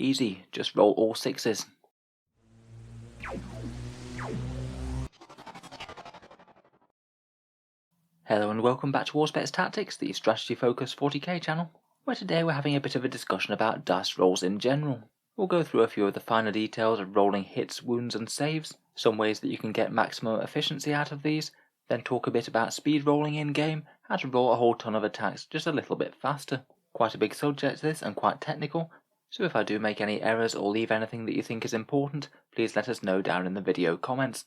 Easy, just roll all sixes. Hello and welcome back to Auspex Tactics, the strategy focused 40k channel, where today we're having a bit of a discussion about dice rolls in general. We'll go through a few of the finer details of rolling hits, wounds and saves, some ways that you can get maximum efficiency out of these, then talk a bit about speed rolling in game, how to roll a whole ton of attacks just a little bit faster. Quite a big subject this and quite technical, so if I do make any errors or leave anything that you think is important, please let us know down in the video comments.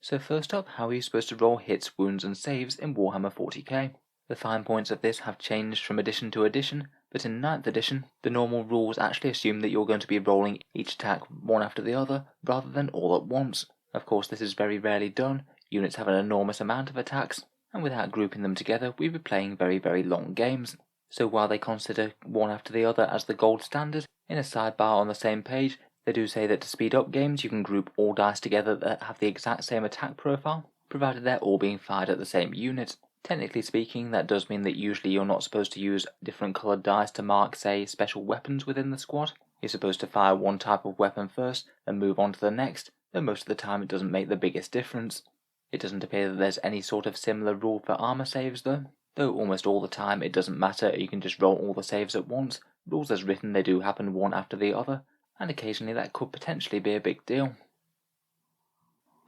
So first up, how are you supposed to roll hits, wounds and saves in Warhammer 40k? The fine points of this have changed from edition to edition, but in 9th edition, the normal rules actually assume that you're going to be rolling each attack one after the other, rather than all at once. Of course this is very rarely done, units have an enormous amount of attacks, and without grouping them together we'd be playing very long games. So while they consider one after the other as the gold standard, in a sidebar on the same page, they do say that to speed up games you can group all dice together that have the exact same attack profile, provided they're all being fired at the same unit. Technically speaking, that does mean that usually you're not supposed to use different coloured dice to mark, say, special weapons within the squad. You're supposed to fire one type of weapon first, then move on to the next, though most of the time it doesn't make the biggest difference. It doesn't appear that there's any sort of similar rule for armour saves though almost all the time it doesn't matter, you can just roll all the saves at once. Rules as written, they do happen one after the other, and occasionally that could potentially be a big deal.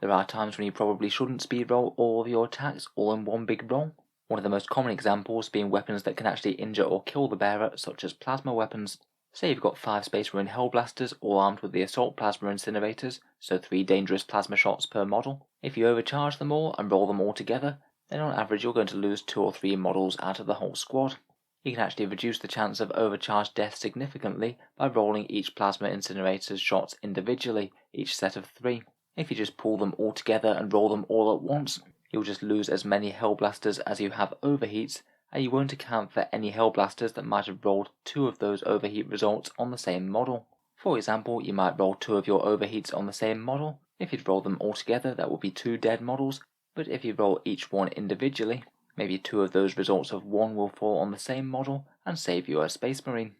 There are times when you probably shouldn't speed roll all of your attacks all in one big roll. One of the most common examples being weapons that can actually injure or kill the bearer, such as plasma weapons. Say you've got 5 Space Marine Hellblasters all armed with the Assault Plasma Incinerators, so 3 dangerous plasma shots per model. If you overcharge them all and roll them all together, then on average you're going to lose 2 or 3 models out of the whole squad. You can actually reduce the chance of overcharged death significantly by rolling each plasma incinerator's shots individually, each set of 3. If you just pull them all together and roll them all at once, you'll just lose as many Hellblasters as you have overheats, and you won't account for any Hellblasters that might have rolled 2 of those overheat results on the same model. For example, you might roll 2 of your overheats on the same model. If you'd roll them all together, that would be 2 dead models, but if you roll each one individually, maybe 2 of those results of 1 will fall on the same model and save you a Space Marine.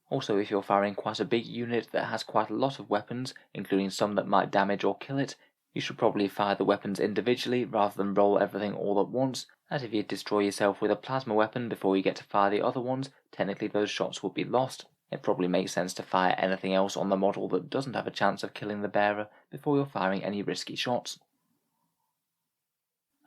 Also, if you're firing quite a big unit that has quite a lot of weapons, including some that might damage or kill it, you should probably fire the weapons individually rather than roll everything all at once, as if you destroy yourself with a plasma weapon before you get to fire the other ones, technically those shots would be lost. It probably makes sense to fire anything else on the model that doesn't have a chance of killing the bearer before you're firing any risky shots.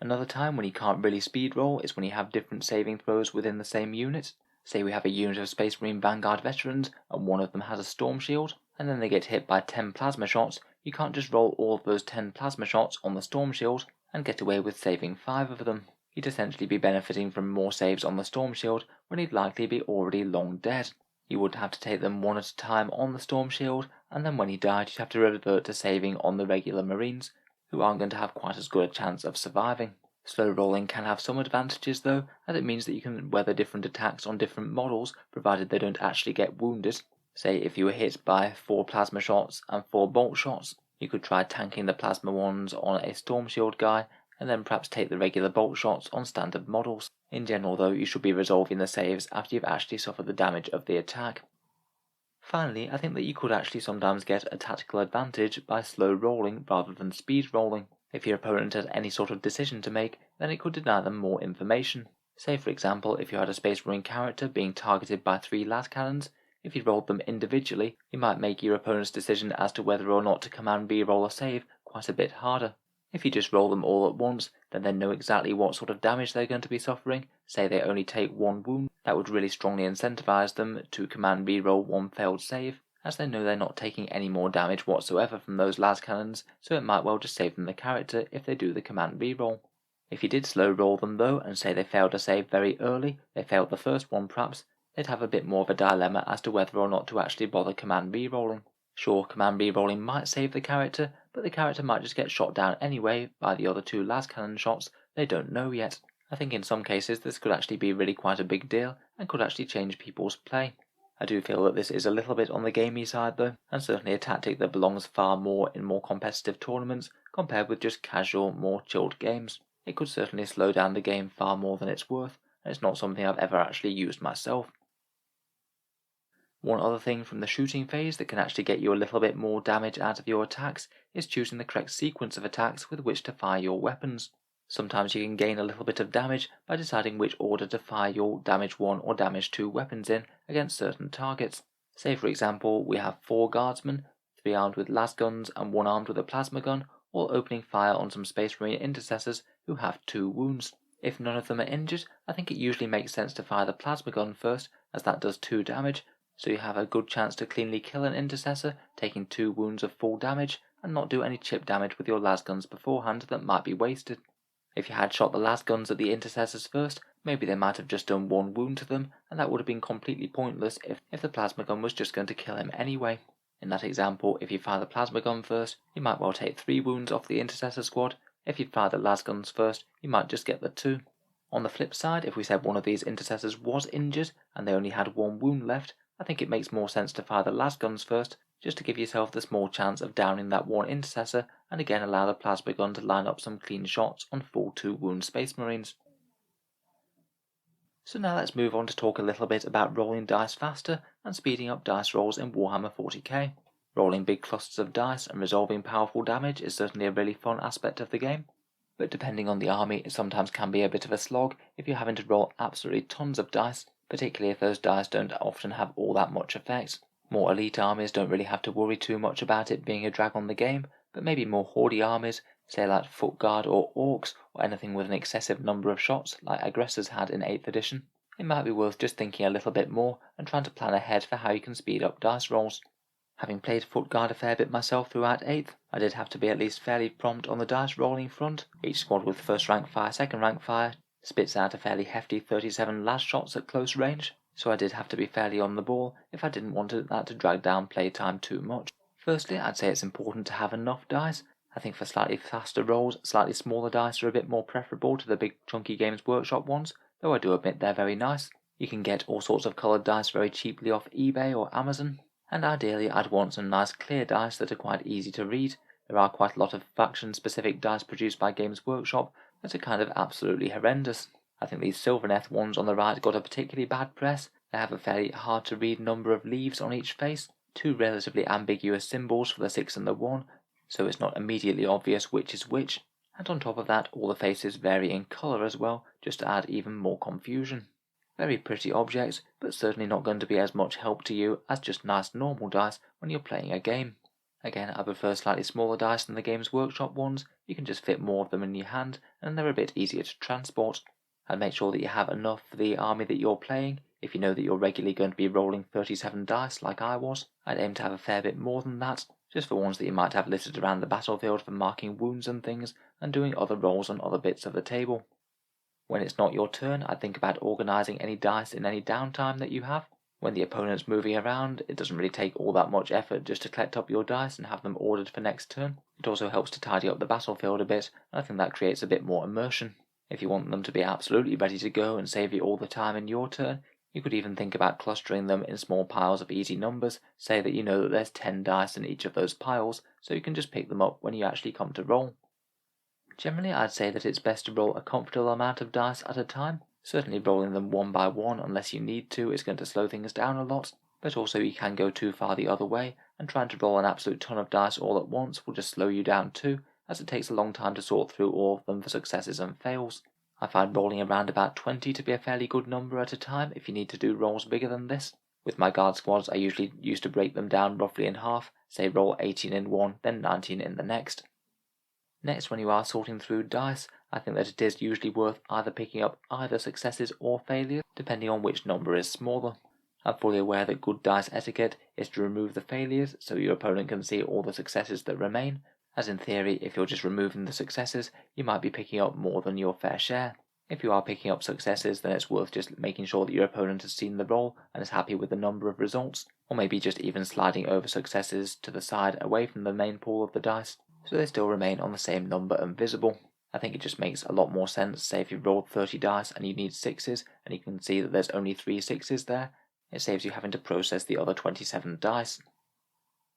Another time when you can't really speed roll is when you have different saving throws within the same unit. Say we have a unit of Space Marine Vanguard veterans and one of them has a storm shield, and then they get hit by 10 plasma shots. You can't just roll all of those 10 plasma shots on the storm shield and get away with saving 5 of them. You'd essentially be benefiting from more saves on the storm shield when he'd likely be already long dead. You would have to take them one at a time on the storm shield, and then when he died you'd have to revert to saving on the regular Marines, who aren't going to have quite as good a chance of surviving. Slow rolling can have some advantages though, as it means that you can weather different attacks on different models, provided they don't actually get wounded. Say if you were hit by 4 plasma shots and 4 bolt shots, you could try tanking the plasma ones on a storm shield guy, and then perhaps take the regular bolt shots on standard models. In general though, you should be resolving the saves after you've actually suffered the damage of the attack. Finally, I think that you could actually sometimes get a tactical advantage by slow rolling rather than speed rolling. If your opponent has any sort of decision to make, then it could deny them more information. Say for example, if you had a Space Marine character being targeted by 3 las cannons, if you rolled them individually, you might make your opponent's decision as to whether or not to command re-roll a save quite a bit harder. If you just roll them all at once, then they know exactly what sort of damage they're going to be suffering. Say they only take 1 wound, that would really strongly incentivize them to command re-roll 1 failed save, as they know they're not taking any more damage whatsoever from those las cannons, so it might well just save them the character if they do the command re-roll. If you did slow roll them though, and say they failed a save very early, they failed the first one perhaps, they'd have a bit more of a dilemma as to whether or not to actually bother command re-rolling. Sure, command re-rolling might save the character, but the character might just get shot down anyway by the other 2 las cannon shots they don't know yet. I think in some cases this could actually be really quite a big deal, and could actually change people's play. I do feel that this is a little bit on the gamey side though, and certainly a tactic that belongs far more in more competitive tournaments compared with just casual, more chilled games. It could certainly slow down the game far more than it's worth, and it's not something I've ever actually used myself. One other thing from the shooting phase that can actually get you a little bit more damage out of your attacks is choosing the correct sequence of attacks with which to fire your weapons. Sometimes you can gain a little bit of damage by deciding which order to fire your damage 1 or damage 2 weapons in against certain targets. Say for example we have 4 guardsmen, 3 armed with las guns and 1 armed with a plasma gun, all opening fire on some Space Marine intercessors who have 2 wounds. If none of them are injured, I think it usually makes sense to fire the plasma gun first, as that does 2 damage, so you have a good chance to cleanly kill an intercessor, taking 2 wounds of full damage, and not do any chip damage with your las guns beforehand that might be wasted. If you had shot the las guns at the intercessors first, maybe they might have just done 1 wound to them, and that would have been completely pointless if the plasma gun was just going to kill him anyway. In that example, if you fire the plasma gun first, you might well take 3 wounds off the intercessor squad. If you fire the las guns first, you might just get the 2. On the flip side, if we said one of these intercessors was injured and they only had 1 wound left, I think it makes more sense to fire the las guns first, just to give yourself the small chance of downing that 1 intercessor, and again allow the plasma gun to line up some clean shots on full 2 wound Space Marines. So now let's move on to talk a little bit about rolling dice faster and speeding up dice rolls in Warhammer 40k. Rolling big clusters of dice and resolving powerful damage is certainly a really fun aspect of the game, but depending on the army it sometimes can be a bit of a slog if you're having to roll absolutely tons of dice, particularly if those dice don't often have all that much effect. More elite armies don't really have to worry too much about it being a drag on the game, but maybe more hoardy armies, say like Foot Guard or Orcs, or anything with an excessive number of shots like Aggressors had in 8th edition, it might be worth just thinking a little bit more and trying to plan ahead for how you can speed up dice rolls. Having played Foot Guard a fair bit myself throughout 8th, I did have to be at least fairly prompt on the dice rolling front. Each squad with first rank fire, second rank fire spits out a fairly hefty 37 las shots at close range, so I did have to be fairly on the ball if I didn't want that to drag down playtime too much. Firstly, I'd say it's important to have enough dice. I think for slightly faster rolls, slightly smaller dice are a bit more preferable to the big chunky Games Workshop ones, though I do admit they're very nice. You can get all sorts of coloured dice very cheaply off eBay or Amazon, and ideally I'd want some nice clear dice that are quite easy to read. There are quite a lot of faction-specific dice produced by Games Workshop that are kind of absolutely horrendous. I think these Sylvaneth ones on the right got a particularly bad press. They have a fairly hard to read number of leaves on each face, 2 relatively ambiguous symbols for the 6 and the 1, so it's not immediately obvious which is which, and on top of that all the faces vary in colour as well, just to add even more confusion. Very pretty objects, but certainly not going to be as much help to you as just nice normal dice when you're playing a game. Again, I prefer slightly smaller dice than the Games Workshop ones. You can just fit more of them in your hand, and they're a bit easier to transport. And make sure that you have enough for the army that you're playing. If you know that you're regularly going to be rolling 37 dice like I was, I'd aim to have a fair bit more than that, just for ones that you might have littered around the battlefield for marking wounds and things, and doing other rolls on other bits of the table. When it's not your turn, I'd think about organising any dice in any downtime that you have. When the opponent's moving around, it doesn't really take all that much effort just to collect up your dice and have them ordered for next turn. It also helps to tidy up the battlefield a bit, and I think that creates a bit more immersion. If you want them to be absolutely ready to go and save you all the time in your turn, you could even think about clustering them in small piles of easy numbers. Say that you know that there's 10 dice in each of those piles, so you can just pick them up when you actually come to roll. Generally, I'd say that it's best to roll a comfortable amount of dice at a time. Certainly rolling them one by one unless you need to is going to slow things down a lot, but also you can go too far the other way, and trying to roll an absolute ton of dice all at once will just slow you down too, as it takes a long time to sort through all of them for successes and fails. I find rolling around about 20 to be a fairly good number at a time if you need to do rolls bigger than this. With my guard squads I usually used to break them down roughly in half, say roll 18 in one, then 19 in the next. Next, when you are sorting through dice, I think that it is usually worth either picking up either successes or failures, depending on which number is smaller. I'm fully aware that good dice etiquette is to remove the failures so your opponent can see all the successes that remain, as in theory if you're just removing the successes, you might be picking up more than your fair share. If you are picking up successes, then it's worth just making sure that your opponent has seen the roll and is happy with the number of results, or maybe just even sliding over successes to the side away from the main pool of the dice, so they still remain on the same number and visible. I think it just makes a lot more sense, say if you've rolled 30 dice and you need 6s, and you can see that there's only 3 6s there, it saves you having to process the other 27 dice.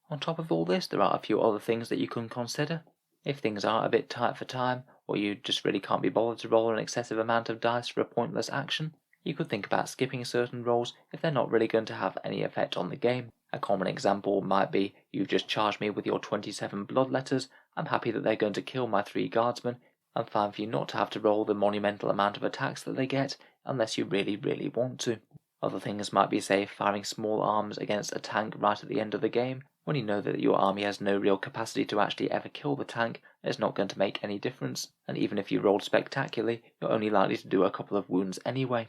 On top of all this, there are a few other things that you can consider. If things are a bit tight for time, or you just really can't be bothered to roll an excessive amount of dice for a pointless action, You could think about skipping certain rolls if they're not really going to have any effect on the game. A common example might be, you've just charged me with your 27 bloodletters, I'm happy that they're going to kill my 3 guardsmen, I'm fine for you not to have to roll the monumental amount of attacks that they get, unless you really want to. Other things might be, say, firing small arms against a tank right at the end of the game, when you know that your army has no real capacity to actually ever kill the tank, and it's not going to make any difference, and even if you rolled spectacularly, you're only likely to do a couple of wounds anyway.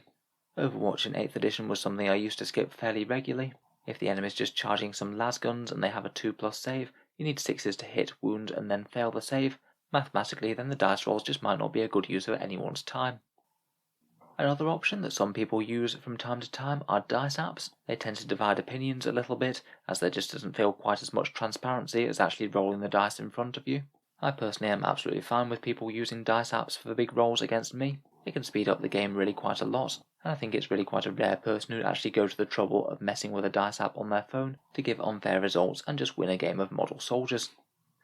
Overwatch in 8th edition was something I used to skip fairly regularly. If the enemy's just charging some lasguns and they have a 2+ save, you need 6s to hit, wound, and then fail the save. Mathematically, then the dice rolls just might not be a good use of anyone's time. Another option that some people use from time to time are dice apps. They tend to divide opinions a little bit, as there just doesn't feel quite as much transparency as actually rolling the dice in front of you. I personally am absolutely fine with people using dice apps for the big rolls against me. It can speed up the game really quite a lot, and I think it's really quite a rare person who actually go to the trouble of messing with a dice app on their phone to give unfair results and just win a game of model soldiers.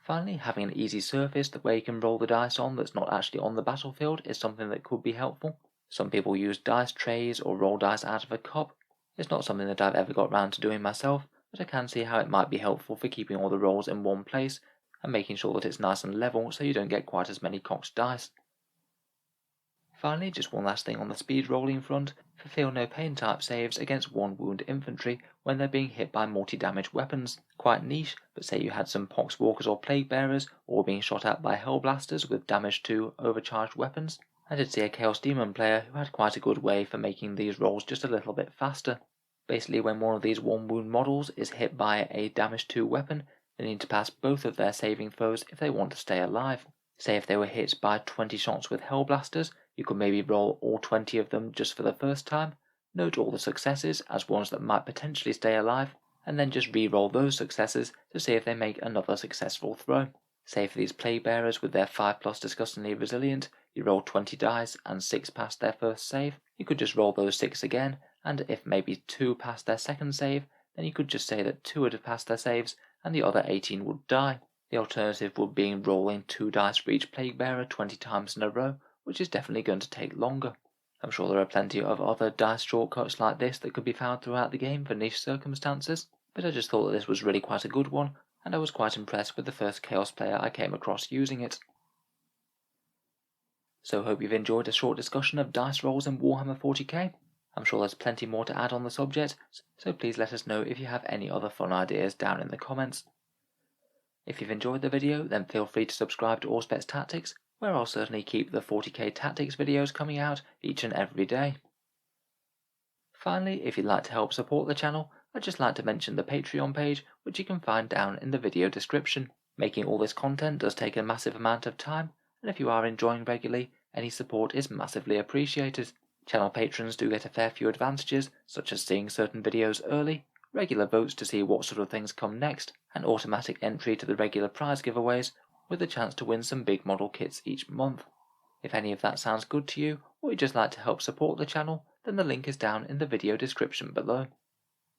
Finally, having an easy surface where you can roll the dice on that's not actually on the battlefield is something that could be helpful. Some people use dice trays or roll dice out of a cup. It's not something that I've ever got round to doing myself, but I can see how it might be helpful for keeping all the rolls in one place and making sure that it's nice and level so you don't get quite as many cocked dice. Finally, just one last thing on the speed rolling front, for feel no pain type saves against 1 wound infantry when they're being hit by multi-damage weapons. Quite niche, but say you had some poxwalkers or plague bearers, all being shot at by hellblasters with damage 2 overcharged weapons. I did see a Chaos Demon player who had quite a good way for making these rolls just a little bit faster. Basically, when one of these 1 wound models is hit by a damage 2 weapon, they need to pass both of their saving throws if they want to stay alive. Say if they were hit by 20 shots with hellblasters, you could maybe roll all 20 of them just for the first time, note all the successes as ones that might potentially stay alive, and then just re-roll those successes to see if they make another successful throw. Say for these plague bearers with their 5+ disgustingly resilient, you roll 20 dice and 6 passed their first save, you could just roll those 6 again, and if maybe 2 passed their second save, then you could just say that 2 had passed their saves and the other 18 would die. The alternative would be rolling 2 dice for each plague bearer 20 times in a row, which is definitely going to take longer. I'm sure there are plenty of other dice shortcuts like this that could be found throughout the game for niche circumstances, but I just thought that this was really quite a good one, and I was quite impressed with the first Chaos player I came across using it. So hope you've enjoyed a short discussion of dice rolls in Warhammer 40k. I'm sure there's plenty more to add on the subject, so please let us know if you have any other fun ideas down in the comments. If you've enjoyed the video, then feel free to subscribe to Auspex Tactics, where I'll certainly keep the 40k Tactics videos coming out each and every day. Finally, if you'd like to help support the channel, I'd just like to mention the Patreon page, which you can find down in the video description. Making all this content does take a massive amount of time, and if you are enjoying regularly, any support is massively appreciated. Channel patrons do get a fair few advantages, such as seeing certain videos early, regular votes to see what sort of things come next, and automatic entry to the regular prize giveaways, with a chance to win some big model kits each month. If any of that sounds good to you, or you'd just like to help support the channel, then the link is down in the video description below.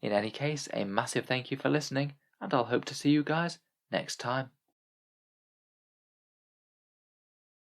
In any case, a massive thank you for listening, and I'll hope to see you guys next time.